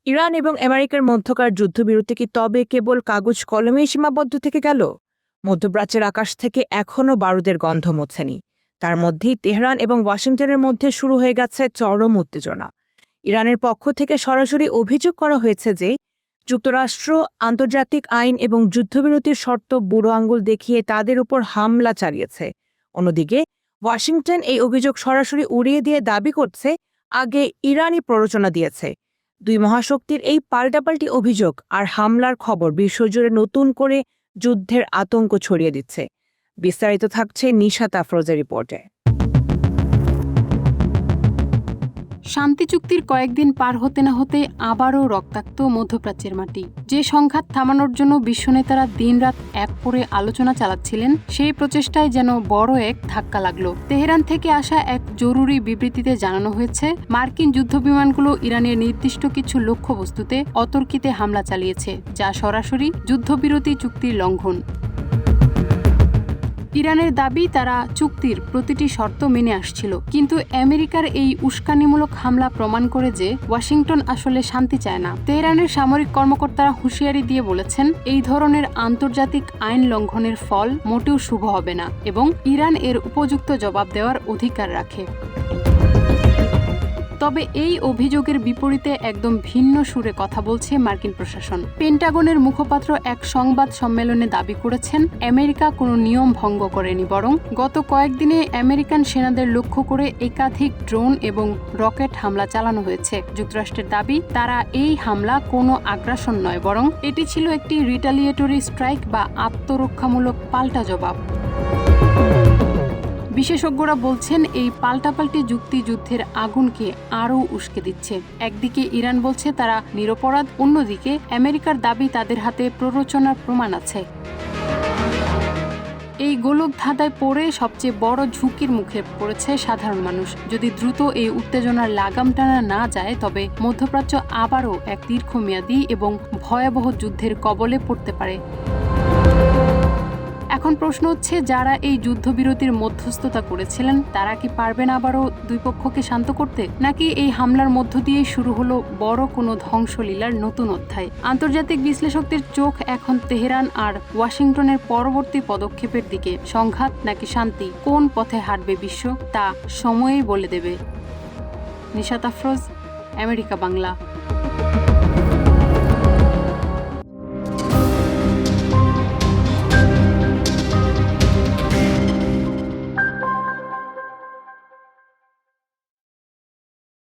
Iran এবং আমেরিকার মধ্যকার যুদ্ধবিরতি কি তবে কেবল কাগজ কলমেই সীমাবদ্ধ থেকে গেল? মধ্যপ্রাচ্যের আকাশ থেকে এখনও বারুদের গন্ধ মোছেনি। তার মধ্যেই তেহরান এবং ওয়াশিংটনের মধ্যে শুরু হয়ে গেছে চরম উত্তেজনা। ইরানের পক্ষ থেকে সরাসরি অভিযোগ করা হয়েছে যে যুক্তরাষ্ট্র আন্তর্জাতিক আইন এবং যুদ্ধবিরতির শর্ত বুড়ো আঙ্গুল দেখিয়ে তাদের উপর হামলা চালিয়েছে। অন্যদিকে ওয়াশিংটন এই অভিযোগ সরাসরি উড়িয়ে দিয়ে দাবি করছে আগে ইরানই প্ররোচনা দিয়েছে। দুই মহাশক্তির এই পাল্টাপাল্টি অভিযোগ আর হামলার খবর বিশ্বজুড়ে নতুন করে যুদ্ধের আতঙ্ক ছড়িয়ে দিচ্ছে। বিস্তারিত থাকছে নিশাত আফরোজের রিপোর্টে। শান্তি চুক্তির কয়েকদিন পার হতে না হতে আবারও রক্তাক্ত মধ্যপ্রাচ্যের মাটি। যে সংঘাত থামানোর জন্য বিশ্বনেতারা দিনরাত এক করে আলোচনা চালাচ্ছিলেন, সেই প্রচেষ্টায় যেন বড় এক ধাক্কা লাগলো। তেহরান থেকে আসা এক জরুরি বিবৃতিতে জানানো হয়েছে, মার্কিন যুদ্ধবিমানগুলো ইরানের নির্দিষ্ট কিছু লক্ষ্যবস্তুতে অতর্কিতে হামলা চালিয়েছে, যা সরাসরি যুদ্ধবিরতি চুক্তির লঙ্ঘন। ইরানের দাবি তারা চুক্তির প্রতিটি শর্ত মেনে আসছিল, কিন্তু আমেরিকার এই উস্কানিমূলক হামলা প্রমাণ করে যে ওয়াশিংটন আসলে শান্তি চায় না। তেহরানের সামরিক কর্মকর্তারা হুঁশিয়ারি দিয়ে বলেছেন, এই ধরনের আন্তর্জাতিক আইন লঙ্ঘনের ফল মোটেও শুভ হবে না এবং ইরান এর উপযুক্ত জবাব দেওয়ার অধিকার রাখে। তবে এই অভিযোগের বিপরীতে একদম ভিন্ন সুরে কথা বলছে মার্কিন প্রশাসন। পেন্টাগনের মুখপাত্র এক সংবাদ সম্মেলনে দাবি করেছেন, আমেরিকা কোনো নিয়ম ভঙ্গ করেনি, বরং গত কয়েকদিনে আমেরিকান সেনাদের লক্ষ্য করে একাধিক ড্রোন এবং রকেট হামলা চালানো হয়েছে। যুক্তরাষ্ট্রের দাবি, তারা এই হামলা কোনো আগ্রাসন নয়, বরং এটি ছিল একটি রিটালিয়েটরি স্ট্রাইক বা আত্মরক্ষামূলক পাল্টা জবাব। বিশেষজ্ঞরা বলছেন, এই পাল্টাপাল্টি যুক্তি যুদ্ধের আগুনকে আরও উস্কে দিচ্ছে। একদিকে ইরান বলছে তারা নিরপরাধ, অন্যদিকে আমেরিকার দাবি তাদের হাতে প্ররোচনার প্রমাণ আছে। এই গোলক ধাঁধায় পড়ে সবচেয়ে বড় ঝুঁকির মুখে পড়েছে সাধারণ মানুষ। যদি দ্রুত এই উত্তেজনার লাগাম টানা না যায়, তবে মধ্যপ্রাচ্য আবারও এক দীর্ঘমেয়াদী এবং ভয়াবহ যুদ্ধের কবলে পড়তে পারে। এখন প্রশ্ন হচ্ছে, যারা এই যুদ্ধবিরতির মধ্যস্থতা করেছিলেন তারা কি পারবেন আবারও দুই পক্ষকে শান্ত করতে, নাকি এই হামলার মধ্য দিয়ে শুরু হলো বড় কোনো ধ্বংসলীলার নতুন অধ্যায়? আন্তর্জাতিক বিশ্লেষকদের চোখ এখন তেহরান আর ওয়াশিংটনের পরবর্তী পদক্ষেপের দিকে। সংঘাত নাকি শান্তি, কোন পথে হাঁটবে বিশ্ব, তা সময়েই বলে দেবে। নিশাত আফরোজ, আমেরিকা বাংলা।